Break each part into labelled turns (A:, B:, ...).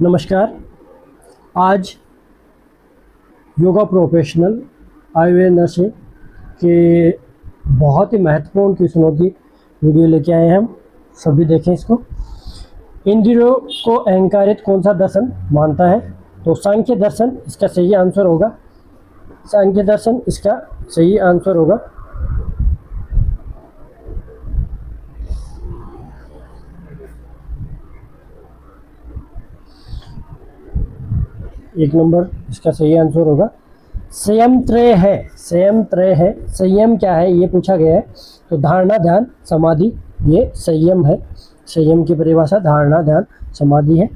A: नमस्कार। आज yoga professional Ayurveda nurse के बहुत ही महत्वपूर्ण क्वेश्चनों की वीडियो लेके आए हैं हम सभी। देखें इसको। इंद्रियों को अहंकारित कौन सा दर्शन मानता है? तो सांख्य दर्शन इसका सही आंसर होगा। सांख्य दर्शन इसका सही आंसर होगा। एक नंबर इसका सही आंसर होगा। संयम त्रय है। संयम त्रय है। संयम क्या है ये पूछा गया है। तो धारणा, ध्यान, समाधि, ये संयम है। संयम की परिभाषा धारणा, ध्यान, समाधि है।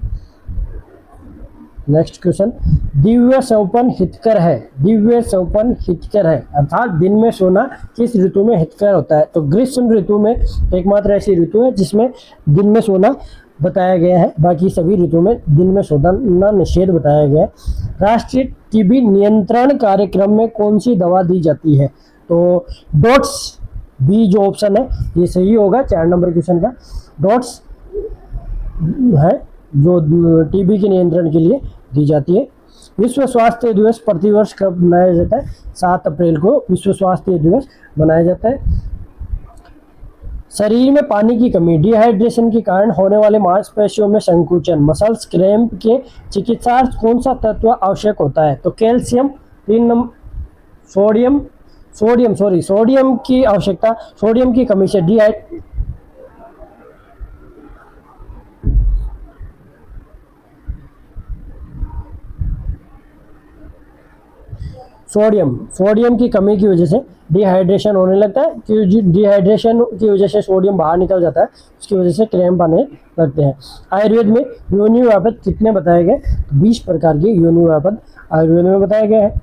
A: नेक्स्ट क्वेश्चन, दिव्य स्वपन हितकर है। दिव्य स्वपन हितकर है अर्थात दिन में सोना किस ऋतु में हितकर होता है? तो ग्रीष्म ऋतु में एकमात्र ऐसी ऋतु है जिसमें दिन में सोना बताया गया है। बाकी सभी ऋतु में दिन में सोना निषेध बताया गया है। राष्ट्रीय टीबी नियंत्रण कार्यक्रम में कौन सी दवा दी जाती है? तो डॉट्स, बी जो ऑप्शन है ये सही होगा। 4 नंबर क्वेश्चन का डॉट्स है जो टीबी के नियंत्रण के लिए दी जाती है। विश्व स्वास्थ्य दिवस प्रतिवर्ष कब मनाया जाता है? 7 अप्रैल को विश्व स्वास्थ्य दिवस मनाया जाता है। शरीर में पानी की कमी, डिहाइड्रेशन के कारण होने वाले मांसपेशियों में संकुचन, मसल्स क्रैम्प के चिकित्सार्थ कौन सा तत्व आवश्यक होता है? तो कैल्शियम, 3 नंबर सोडियम की आवश्यकता, सोडियम की कमी से सोडियम की कमी की वजह से डिहाइड्रेशन होने लगता है। कि डिहाइड्रेशन की वजह से सोडियम बाहर निकल जाता है, उसकी वजह से क्रैम्प आने लगते हैं। आयुर्वेद में योनिवापद कितने बताए गए? 20 प्रकार के योनिवापद आयुर्वेद में बताया गया है।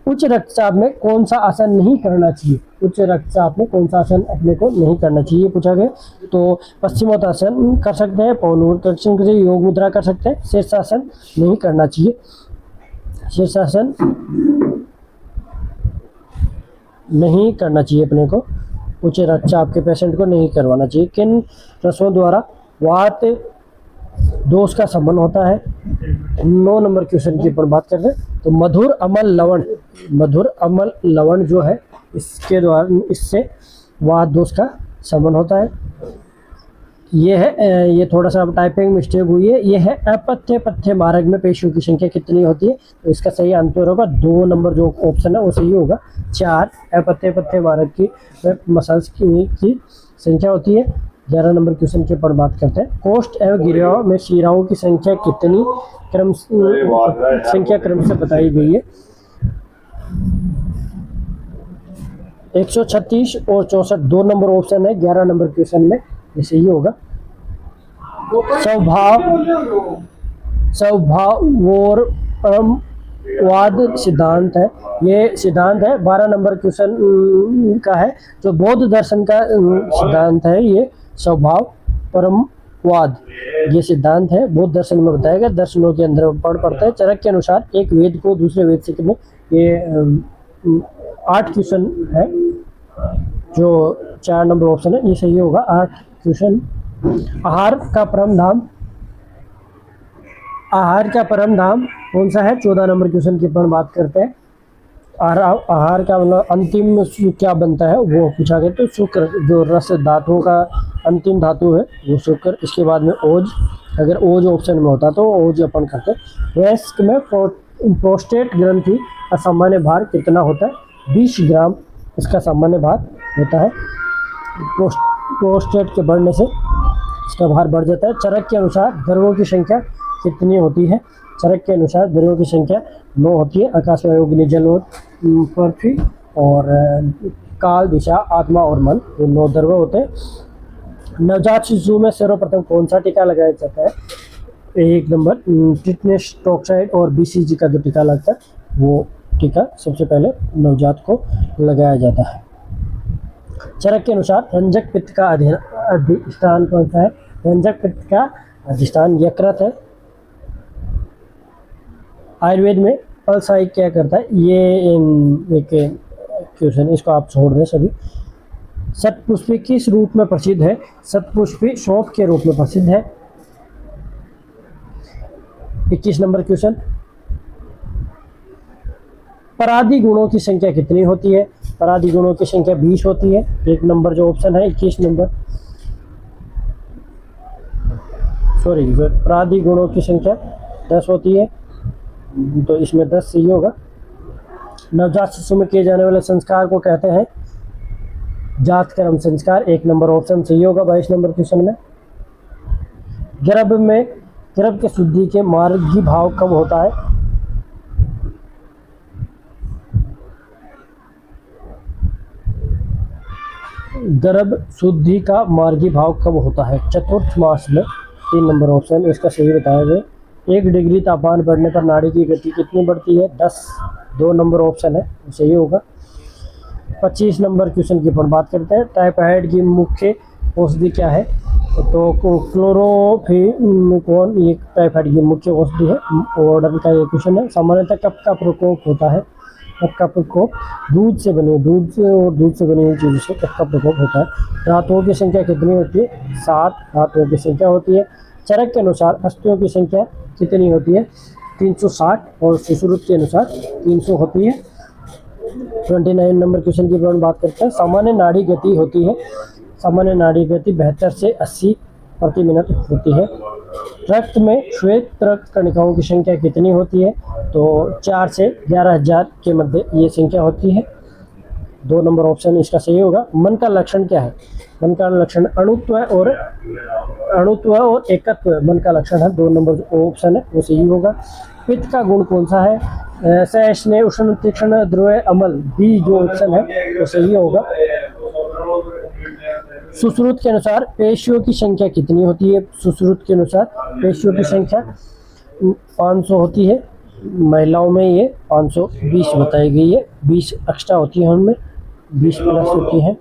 A: उच्च रक्तचाप में कौन सा आसन नहीं करना चाहिए? उच्च रक्तचाप में कौन सा आसन अपने को नहीं करना चाहिए पूछा गया। तो पश्चिमोत्तासन कर सकते हैं, पवनोत्तोलन कर, योग मुद्रा कर सकते हैं। शीर्षासन नहीं करना चाहिए। शीर्षासन नहीं करना चाहिए अपने को। उच्च रक्तचाप के पेशेंट को नहीं करवाना चाहिए। किन रसों द्वारा वात दोष का शमन होता है? 9 नंबर क्वेश्चन की ऊपर बात करते हैं। तो मधुर अमल लवण जो है इसके द्वारा, इससे वात दोष का शमन होता है। ये है, ये थोड़ा सा टाइपिंग मिस्टेक हुई है। ये है अपथ्य पथ्य मार्ग में पेशियों की संख्या कितनी होती है? तो इसका सही आंसर होगा 2 नंबर जो ऑप्शन है वो सही होगा। 4 अपथ्य पथ्य मार्ग की मसल्स की संख्या होती है। 11 नंबर क्वेश्चन के ऊपर बात करते हैं। कोष्ठ एवं गिरियाओं में शिराओं की संख्या कितनी क्रम से बताई गई है? 136 और 64, 2 नंबर ऑप्शन है 11 नंबर क्वेश्चन में, ये सही होगा। स्वभाववाद सिद्धांत है, ये सिद्धांत है 12 नंबर क्वेश्चन का है। जो बौद्ध दर्शन का सिद्धांत है ये स्वभाव परमवाद, ये सिद्धांत है बौद्ध दर्शन में बताया गया। दर्शनों के अंदर पढ़ता है। चरक के अनुसार एक वेद को दूसरे वेद से कितने, ये 8 क्वेश्चन है। जो 4 नंबर ऑप्शन है ये सही होगा। 8 क्वेश्चन। आहार का परम धाम कौन सा है? 14 नंबर क्वेश्चन की पर बात करते हैं। आहार का मतलब अंतिम क्या बनता है वो पूछा गया। तो शुक्र, जो रस धातुओं का अंतिम धातु है वो शुक्र। इसके बाद में ओज, अगर ओज ऑप्शन में होता तो ओज अपन करते। वयस्क में प्रोस्टेट ग्रंथि का सामान्य भार कितना होता है? 20 ग्राम इसका सामान्य भार होता है। प्रोस्टेट के बढ़ने से इसका भार बढ़ जाता है। चरक के अनुसार द्रव्यों की संख्या कितनी होती है? चरक के अनुसार द्रव्यों की संख्या 9 होती है। आकाश, वायु, अग्नि, जल और पृथ्वी और काल, दिशा, आत्मा और मन, ये 9 द्रव्य होते हैं। नवजात शिशु में सर्वप्रथम कौन सा टीका लगाया जाता है? 1 नंबर टिटनेस टॉक्साइड और BCG का जो टीका लगता है वो टीका सबसे पहले नवजात को लगाया जाता है। चरक के अनुसार रंजक पित्त का अधिष्ठान कौन सा है? रंजक पित्त का अधिष्ठान यकृत है। आयुर्वेद में पलसाई क्या करता है? ये एक क्वेश्चन, इसको आप छोड़ दें सभी। शतपुष्पी किस रूप में प्रसिद्ध है? शतपुष्पी सौंफ के रूप में प्रसिद्ध है। 21 नंबर क्वेश्चन, परादी गुणों की संख्या कितनी होती है? परादी गुणों की संख्या 20 होती है। 1 नंबर जो ऑप्शन है 21 नंबर, सॉरी परादी गुणों की संख्या 10 होती है, तो इसमें 10 सही होगा। नवजात शिशु में किए जाने वाले संस्कार को कहते हैं जातकर्म संस्कार। 1 नंबर ऑप्शन सही होगा 22 नंबर क्वेश्चन में। गर्भ के शुद्धि के मार्गी भाव कब होता है? गर्भ शुद्धि का मार्गी भाव कब होता है? चतुर्थ मास में। 3 नंबर ऑप्शन इसका सही बताया गया। 1 डिग्री तापमान बढ़ने पर नाड़ी की गति कितनी बढ़ती है? 10। 2 नंबर ऑप्शन है सही होगा। 25 नंबर क्वेश्चन की पर बात करते हैं। टाइफाइड की मुख्य औषधि क्या है? तो क्लोरोफेनिकोन ये टाइफाइड की मुख्य औषधि है। ऑर्डर का ये क्वेश्चन है। सामान्यतः कब का प्रकोप होता है? कब का प्रकोप? दूध से बनी हुई चीज़ों से कब का प्रकोप होता है? धातुओं की संख्या कितनी होती है? 7 धातुओं की संख्या होती है। चरक के अनुसार अस्थियों की संख्या कितनी होती है? 360 और सुश्रुत के अनुसार 300 होती है। 29 नंबर क्वेश्चन की बात करते हैं। सामान्य नाड़ी गति होती है, सामान्य नाड़ी गति 72 से 80 प्रति मिनट होती है। रक्त में श्वेत रक्त कणिकाओं की संख्या कितनी होती है? तो 4 से 11,000 के मध्य ये संख्या होती है। 2 नंबर ऑप्शन इसका सही होगा। मन का लक्षण क्या है? मन का लक्षण अणुत्व और एकत्व मन का लक्षण है। 2 नंबर ऑप्शन है वो सही होगा। पित्त का गुण कौन सा है? सहिष्णु, उष्ण, तीक्ष्ण, ध्रुव, अम्ल। बी जो ऑप्शन है वो सही होगा। सुश्रुत के अनुसार पेशियों की संख्या कितनी होती है? सुश्रुत के अनुसार पेशियों की संख्या 500 होती है। महिलाओं में ये 520 बताई गई है। 20 एक्स्ट्रा होती है, उनमें 20 प्लस होती है।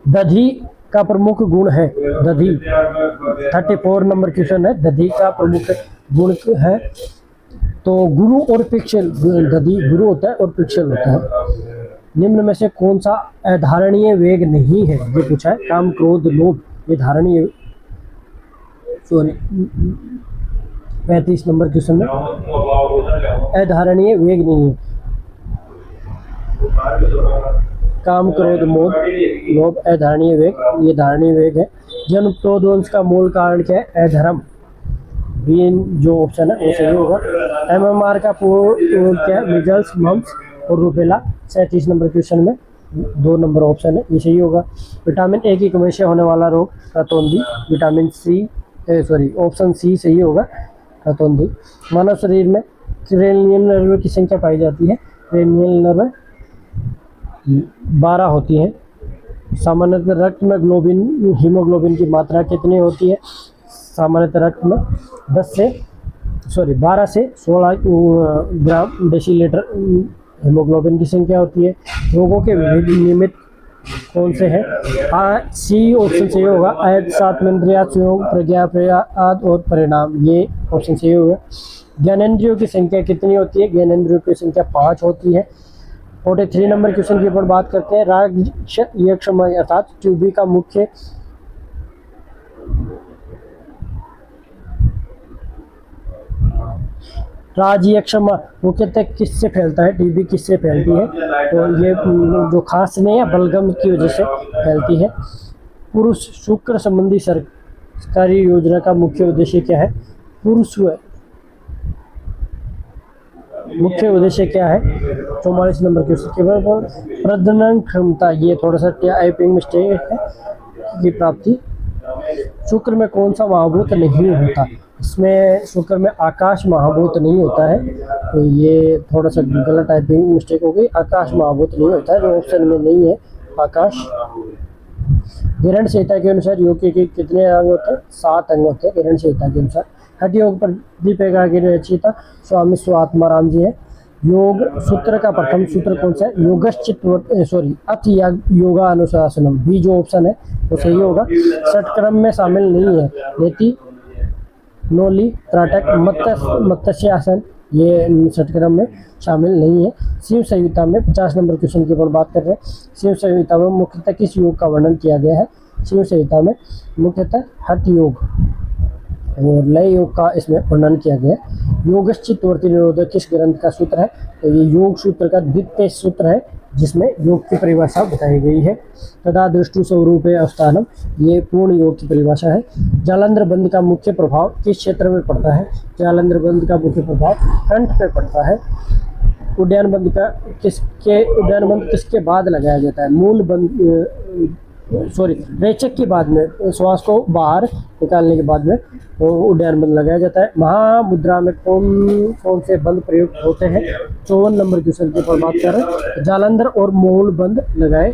A: दधी का प्रमुख गुण है? दधी 34 नंबर क्वेश्चन है। दधी का प्रमुख गुण है तो गुरु और पिक्सल। दधी गुरु होता है और पिक्सल होता है। निम्न में से कौन सा अधारणीय वेग नहीं है? ये पूछा है। काम, क्रोध, लोभ ये धारणीय, सॉरी 35 नंबर क्वेश्चन में अधारणीय वेग नहीं है। काम, क्रोध, मोह, लोभ अधारणीय वेग, ये धारणीय वेग है। जन्म प्रोद्वंश का मूल कारण क्या है? अधर्म। बी जो ऑप्शन है वो सही होगा। MMR का पूर्ण क्या है? मिजल्स, मम्प्स और रूबेला। 37 नंबर क्वेश्चन में 2 नंबर ऑप्शन है ये सही होगा। विटामिन ए की कमी से होने वाला रोग? रतौंधी। Vitamin C, sorry option C सही होगा, रतौंधी। मानव शरीर में क्रेनियल नर्व की संख्या पाई जाती है? क्रेनियल नर्व 12 होती है। सामान्यतः रक्त में हीमोग्लोबिन की मात्रा कितनी होती है? सामान्यतः रक्त में 12 से 16 ग्राम डेसीलीटर हीमोग्लोबिन की संख्या होती है। रोगों के विविध निमित्त कौन से हैं? सी ऑप्शन सही होगा। आयत, सात्वेंद्रिया, संयोग, प्रज्ञा, प्रयाद और परिणाम, ये ऑप्शन सही होगा। ज्ञानेंद्रियों की संख्या कितनी होती है? ज्ञानेंद्रियों की संख्या 5 होती है। 43 नंबर क्वेश्चन की ऊपर बात करते हैं। राजयक्षमा अर्थात ट्यूबी का मुख्य राजयक्षमा मुख्यतः किससे फैलता है? टीबी किससे फैलती है? तो ये जो खांसने या बलगम की वजह से फैलती है। पुरुष शुक्र संबंधी सरकारी योजना का मुख्य उद्देश्य क्या है? पुरुष मुख्य उद्देश्य क्या है? 44 नंबर क्वेश्चन के बाद प्रजनन क्षमता, ये थोड़ा सा टाइपिंग मिस्टेक है की प्राप्ति। शुक्र में कौन सा महाभूत नहीं होता? इसमें शुक्र में आकाश महाभूत नहीं होता है, तो ये थोड़ा सा गलत टाइपिंग मिस्टेक हो गई। आकाश महाभूत नहीं होता है, जो ऑप्शन में नहीं है आकाश। किरण संहिता के अनुसार योग के कितने अंग होते हैं? 7 अंग होते हैं किरण संहिता के अनुसार। हठ योग पर दीपिका की रचयिता स्वामी स्वात्माराम जी है। योग सूत्र का प्रथम सूत्र कौन सा है? अथ योगा अनुशासनम। बी जो ऑप्शन है वो सही होगा। षटक्रम में शामिल नहीं है? नेति, नोली, त्राटक, मत्स्य आसन, ये षटक्रम में शामिल नहीं है। शिव संहिता में 50 नंबर क्वेश्चन की ऊपर बात कर रहे हैं। शिव संहिता में मुख्यतः किस योग का वर्णन किया गया है? शिव संहिता में मुख्यतः हठ योग और लय योग का इसमें वर्णन किया गया है। योगश्चित वर्ती निरोधक किस ग्रंथ का सूत्र है? तो ये योग सूत्र का द्वितीय सूत्र है जिसमें योग की परिभाषा बताई गई है। तदा दृष्टु स्वरूपे अवस्थानम, ये पूर्ण योग की परिभाषा है। जालंधर बंध का मुख्य प्रभाव किस क्षेत्र में पड़ता है? जालंधर बंध का मुख्य प्रभाव कंठ पे पड़ता है। उड्डयन बंध किसके बाद लगाया जाता है? मूल बंध रेचक के बाद में, श्वास को बाहर निकालने के बाद में वो उड्डयन बंध लगाया जाता है। महामुद्रा में कौन से बंध प्रयुक्त होते हैं? 54 नंबर क्वेश्चन के ऊपर बात कर रहे हैं। जालंधर और मूल बंध लगाए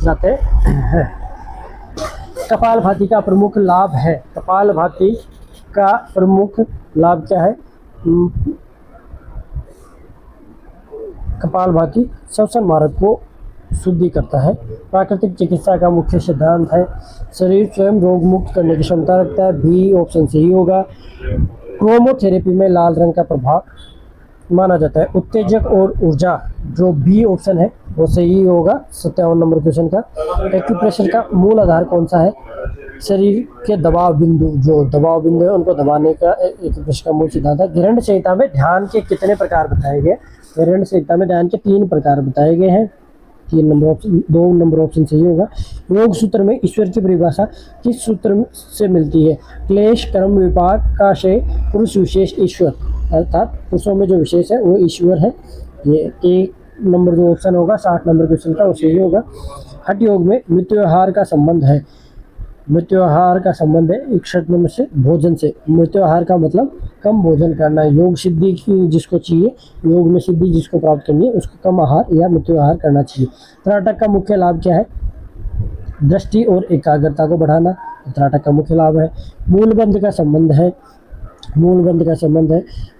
A: जाते हैं। कपालभाति का प्रमुख लाभ है। कपालभाति का प्रमुख लाभ क्या है? कपालभाति श्वसन मार्ग को शुद्धि करता है। प्राकृतिक चिकित्सा का मुख्य सिद्धांत है। शरीर स्वयं रोग मुक्त करने की क्षमता रखता है। बी ऑप्शन सही होगा। क्रोमोथेरेपी में लाल रंग का प्रभाव माना जाता है। उत्तेजक और ऊर्जा, जो बी ऑप्शन है वो सही होगा 57 नंबर क्वेश्चन का। एक्यूप्रेशर का मूल आधार कौन सा है? शरीर के दबाव बिंदु, जो दबाव बिंदु है उनको दबाने का एक्यूप्रेशर का मूल सिद्धांत है। घिरण्य संहिता में ध्यान के कितने प्रकार बताए गए? घिरण्य संहिता में ध्यान के 3 प्रकार बताए गए हैं। 2 नंबर ऑप्शन सही होगा। योग सूत्र में ईश्वर की परिभाषा किस सूत्र से मिलती है? क्लेश कर्म विपाक का से पुरुष विशेष ईश्वर, अर्थात पुरुषों में जो विशेष है वो ईश्वर है। ये 1 नंबर जो ऑप्शन होगा 60 नंबर क्वेश्चन का वो सही होगा। हठ योग में मृत्युहार का संबंध है। मृत्युहार का संबंध है 61 नंबर से भोजन से। मृत्युहार का मतलब कम भोजन करना है। योग सिद्धि जिसको चाहिए, योग में सिद्धि जिसको प्राप्त करनी है उसको कम आहार या मृत्युहार करना चाहिए। त्राटक का मुख्य लाभ क्या है? दृष्टि और एकाग्रता को बढ़ाना त्राटक का मुख्य लाभ है। मूलबंध का संबंध है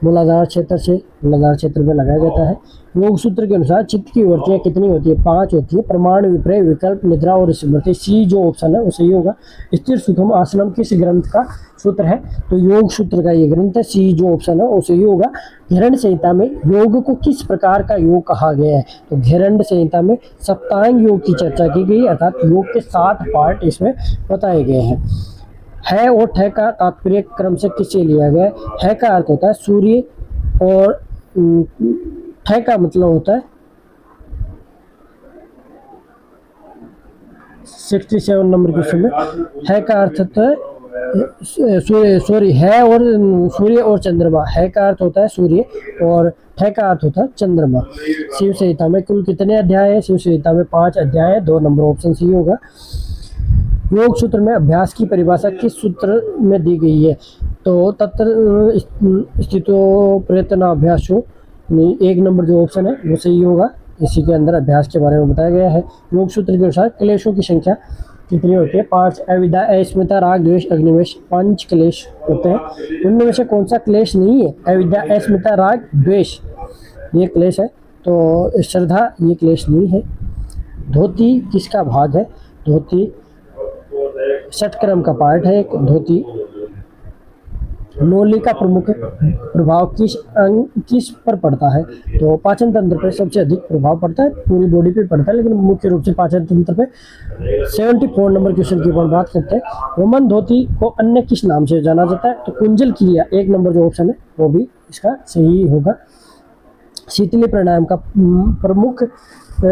A: मूलाधार क्षेत्र से, मूलाधार क्षेत्र में लगाया जाता है। योग सूत्र के अनुसार चित्त की वृत्तियाँ कितनी होती है? 5 होती है। प्रमाण, विपर्य, विकल्प, निद्रा और स्मृति, सी जो ऑप्शन है वो सही होगा। स्थिर सुखम आसनम किस ग्रंथ का सूत्र है? तो योग सूत्र का ये ग्रंथ है। सी जो ऑप्शन है वो सही होगा। घिरण्य संहिता में योग को किस प्रकार का योग कहा गया है? तो घिरण्य संहिता में सप्तांग योग की चर्चा की गई, अर्थात योग के 7 पार्ट इसमें बताए गए हैं। है और ठे का तात्पर्य क्रम से किससे लिया गया है? है का अर्थ होता है सूर्य और ठे का मतलब होता है 67 नंबर क्वेश्चन में है का अर्थ होता है सूर्य और चंद्रमा। है का अर्थ होता है सूर्य और ठे का अर्थ होता है चंद्रमा। शिव संहिता में कुल कितने अध्याय है? शिव संहिता में 5 अध्याय है। 2 नंबर ऑप्शन सही होगा। योग सूत्र में अभ्यास की परिभाषा किस सूत्र में दी गई है? तो तत्र स्थितो प्रयत्नाभ्यासो, 1 नंबर जो ऑप्शन है वो सही होगा। इसी के अंदर अभ्यास के बारे में बताया गया है। योग सूत्र के अनुसार क्लेशों की संख्या कितनी होती है? 5। अविद्या, अस्मिता, राग, द्वेष, अग्निवेश, 5 क्लेश होते हैं। उनमें से कौन सा क्लेश नहीं है? अविद्या, अस्मिता, राग, द्वेष ये क्लेश है। तो श्रद्धा ये क्लेश नहीं है। धोती किसका भाग है? धोती षटक्रम का पार्ट है। धोती। नोली का प्रमुख प्रभाव किस पर पड़ता है? तो पाचन तंत्र पर सबसे अधिक प्रभाव पड़ता है। पूरी बॉडी पे पड़ता है लेकिन मुख्य रूप से पाचन तंत्र पे। 74 नंबर क्वेश्चन की ऊपर बात करते हैं। रोमन धोती को अन्य किस नाम से जाना जाता है? तो कुंजल क्रिया, 1 नंबर जो ऑप्शन है वो भी इसका सही होगा। शीतली प्राणायाम का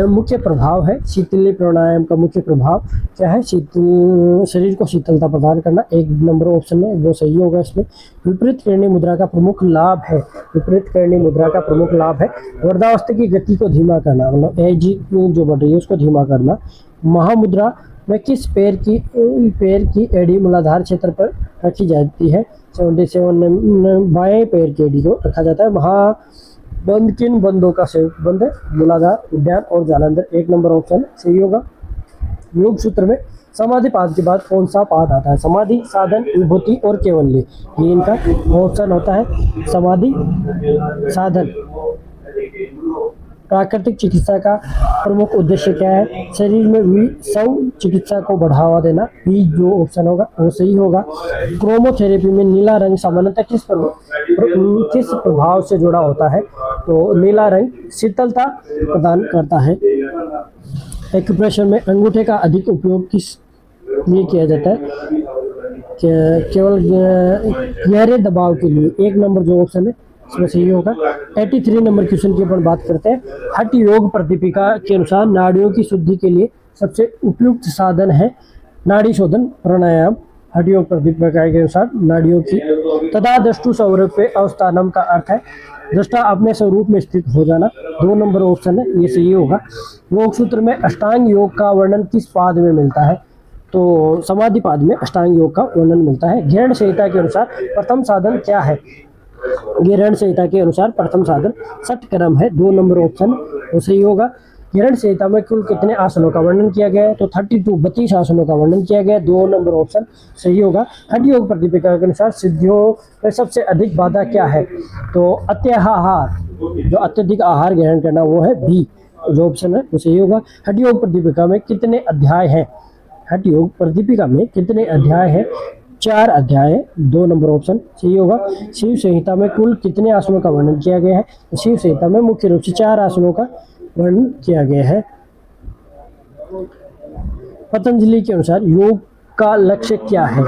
A: मुख्य प्रभाव है। शीतली प्राणायाम का मुख्य प्रभाव क्या है? शरीर को शीतलता प्रदान करना, 1 नंबर ऑप्शन है वो सही होगा इसमें। विपरीत करणी मुद्रा का प्रमुख लाभ है। विपरीत करणी मुद्रा का प्रमुख लाभ है वृद्धावस्था की गति को धीमा करना, मतलब एज जो बढ़ रही है उसको धीमा करना। महामुद्रा में किस पैर की एड़ी मूलाधार क्षेत्र पर रखी जाती है? 77 बाएं पैर की एड़ी को रखा जाता है। बंद किन बंदों का संयुक्त बंद है? मूलाधार, उद्यान और जालंधर, 1 नंबर ऑप्शन सही होगा। योग सूत्र में समाधि पाद के बाद कौन सा पाद आता है? समाधि, साधन, विभूति और कैवल्य, ये इनका ऑप्शन होता है। समाधि, साधन। प्राकृतिक चिकित्सा का प्रमुख उद्देश्य क्या है? शरीर में विषम चिकित्सा को बढ़ावा देना, बी जो ऑप्शन होगा वो सही होगा। क्रोमोथेरेपी में नीला रंग सामान्यतः किस प्रभाव से जुड़ा होता है? तो नीला रंग शीतलता प्रदान करता है। एक्यूप्रेशर में अंगूठे का अधिक उपयोग किस लिए किया जाता है? केवल गहरे दबाव के लिए। एक नंबर जो ऑप्शन है इसमें सही होगा। 83 नंबर क्वेश्चन की अपन बात करते हैं। हठ योग प्राधिपिका के अनुसार नाड़ियों की शुद्धि के लिए सबसे उपयुक्त साधन है नाड़ी शोधन प्राणायाम। हठ योग प्राधिपिका के अनुसार नाड़ियों की तथा दृष्टु स्वरूपे अवस्थानम का अर्थ है दृष्टा अपने स्वरूप में स्थित हो जाना। 2 नंबर ऑप्शन है ये सही होगा। योग सूत्र में अष्टांग योग का वर्णन किस पाद में मिलता है? तो समाधि पाद में अष्टांग योग का वर्णन मिलता है। ग्रहण संहिता के अनुसार प्रथम साधन क्या है? ग्रहण संहिता के अनुसार प्रथम साधन षटक्रम है। 2 नंबर ऑप्शन वो सही होगा। ग्रहण संहिता में कुल कितने आसनों का वर्णन किया गया है? तो 32 आसनों का वर्णन किया गया है। 2 नंबर ऑप्शन सही होगा। हठ योग प्राधिपिका के अनुसार सिद्धियों में सबसे अधिक बाधा क्या है? तो अत्याहार, जो अत्यधिक आहार ग्रहण करना, वो है बी जो ऑप्शन है वो सही होगा। हठ योग प्राधिपिका में कितने अध्याय हैं? हठ योग प्राधिपिका में कितने अध्याय हैं? 4 अध्याय है। 2 नंबर ऑप्शन सही होगा। शिव संहिता में कुल कितने आसनों का वर्णन किया गया है? तो शिव संहिता में मुख्य रूप से 4 आसनों का वर्णन किया गया है। पतंजलि के अनुसार योग का लक्ष्य क्या है?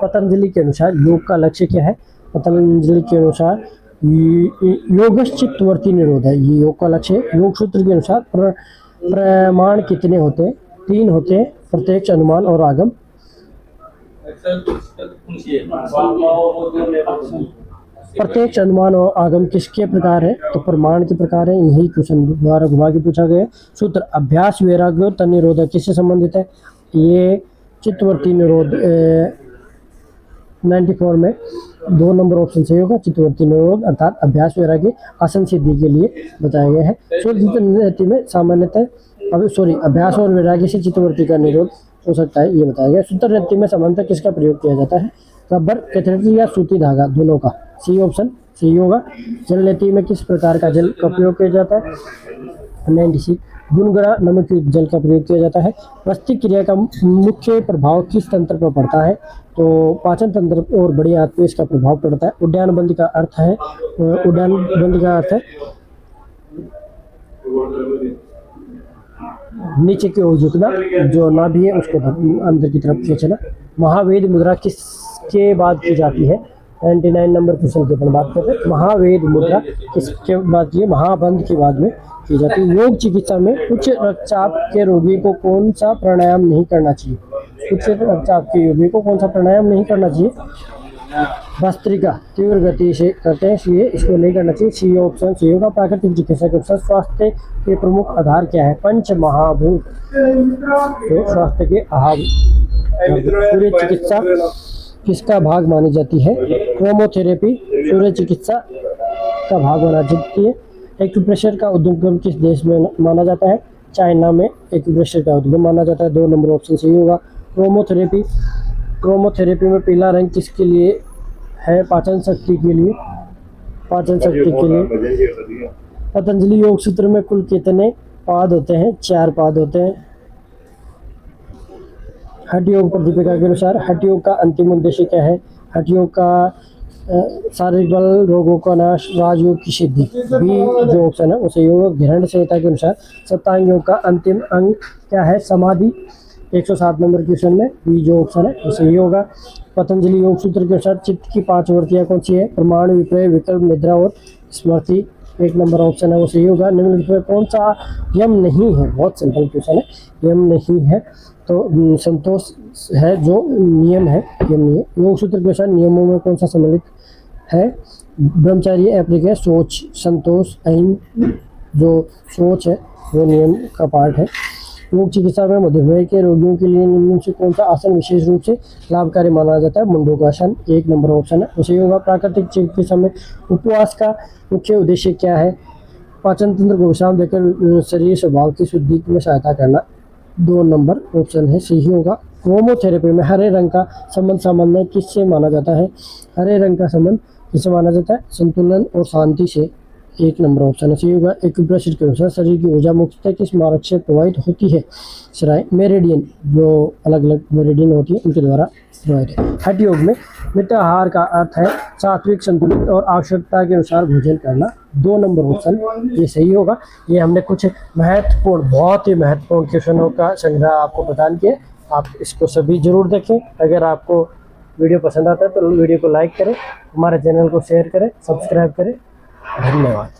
A: पतंजलि के अनुसार योग का लक्ष्य क्या है? पतंजलि के अनुसार योगश्चित्तवर्ती निरोध है, ये योग का लक्ष्य है। योग सूत्र के अनुसार प्रमाण कितने होते हैं? 3 होते हैं, प्रत्यक्ष, अनुमान और आगम। प्रत्यक्ष, अनुमान और आगम किसके प्रकार है? तो प्रमाण के प्रकार है। यही क्वेश्चन द्वारा घुमा के पूछा गया है। सूत्र अभ्यास वैराग्य और तन निरोध किससे संबंधित है? ये चित्तवर्ती निरोध 94 में 2 नंबर ऑप्शन सही होगा। चित्तवर्ती निरोध अर्थात अभ्यास वैराग्य आसन सिद्धि के लिए बताया गया है। सूत्र में सामान्यतः अभ्यास और वैराग्य से चित्तवर्ती का निरोध हो सकता है, ये बताया गया। सूत्र नृत्य में सामान्यतः किसका प्रयोग किया जाता है? रबर, कैथेटर या सूती धागा, दोनों का। सी ऑप्शन सही होगा। जल नीति में किस प्रकार का जल का प्रयोग किया जाता है? 96 गुनगुना नमक युक्त जल का प्रयोग किया जाता है। वस्तिक क्रिया का मुख्य प्रभाव किस तंत्र पर पड़ता है? तो पाचन तंत्र और बड़ी आंत पर इसका प्रभाव पड़ता है। उड्डयन बंदी का अर्थ है नीचे की ओर झुकना, जो नाभि है उसको अंदर की तरफ खींचना। महावेद मुद्रा किसके बाद की जाती है? 99 नंबर क्वेश्चन की अपन बात करते हैं। महावेद मुद्रा किसके बाद की? महाबंध के बाद में की जाती है। योग चिकित्सा में उच्च रक्तचाप के रोगी को कौन सा प्राणायाम नहीं करना चाहिए? उच्च रक्तचाप के रोगी को कौन सा प्राणायाम नहीं करना चाहिए? भस्त्रिका तीव्र गति से करते हैं इसलिए इसको नहीं करना चाहिए। सी ऑप्शन सही होगा। प्राकृतिक चिकित्सा के अनुसार स्वास्थ्य के प्रमुख आधार क्या है? पंच महाभूत, तो स्वास्थ्य के आहार। सूर्य चिकित्सा किसका भाग मानी जाती है? क्रोमोथेरेपी सूर्य चिकित्सा का भाग माना जाती है। एक्यूप्रेशर का उद्गम किस देश में माना जाता है? चाइना में एक्यूप्रेशर का उद्गम माना जाता है। 2 नंबर ऑप्शन सही होगा। क्रोमोथेरेपी में पीला रंग किसके लिए है? पाचन शक्ति के लिए। पतंजलि योग सूत्र में कुल कितने पाद होते हैं? 4 पाद होते हैं। हठ योग प्राधिपिका के अनुसार हठ योग का अंतिम उद्देश्य क्या है? हठ योग का शारीरिक बल, रोगों का नाश, राजयोग की सिद्धि। बी जो ऑप्शन है वो सही होगा। ग्रहण संहिता के अनुसार सप्तांग योग का अंतिम अंग क्या है? समाधि। 107 नंबर क्वेश्चन में बी जो ऑप्शन है वो सही होगा। पतंजलि योग सूत्र के अनुसार चित्त की 5 वृत्तियां कौन सी है? प्रमाण, विपर्य, विकल्प, निद्रा और स्मृति। 1 नंबर ऑप्शन है वो सही होगा। निम्नलिखित में कौन सा यम नहीं है? बहुत सिंपल क्वेश्चन है। यम नहीं है तो संतोष है, जो नियम है यम नहीं है। योग सूत्र के अनुसार नियमों में कौन सा सम्मिलित है? ब्रह्मचर्य, अप्रिय, सोच, संतोष, अहिम, जो सोच है वो नियम का पार्ट है। योग चिकित्सा में मधुमेह के रोगियों के लिए निम्न से कौन सा आसन विशेष रूप से लाभकारी माना जाता है? मुंडूकासन। 1 नंबर ऑप्शन है उसे होगा। प्राकृतिक चिकित्सा में उपवास का मुख्य उद्देश्य क्या है? पाचन तंत्र को विश्राम देकर शरीर स्वभाव की शुद्धि में सहायता करना। 2 नंबर ऑप्शन है सही होगा। क्रोमोथेरेपी में हरे रंग का संबंध सामान्य किससे माना जाता है? हरे रंग का संबंध किससे माना जाता है? संतुलन और शांति से। 1 नंबर ऑप्शन है सही होगा। एक्यूप्रेशर के अनुसार शरीर की ऊर्जा मुख्यतः किस मार्ग से प्रवाहित होती है? सराय मेरिडियन, जो अलग अलग मेरिडियन होती है उनके द्वारा प्रवाहित है। हठ योग में मिताहार का अर्थ है सात्विक, संतुलित और आवश्यकता के अनुसार भोजन करना। 2 नंबर ऑप्शन ये सही होगा। ये हमने कुछ महत्वपूर्ण, बहुत ही महत्वपूर्ण क्वेश्चनों का संग्रह आपको प्रदान किया। आप इसको सभी जरूर देखें। अगर आपको वीडियो पसंद आता है तो वीडियो को लाइक करें, हमारे चैनल को शेयर करें, सब्सक्राइब करें। धन्यवाद।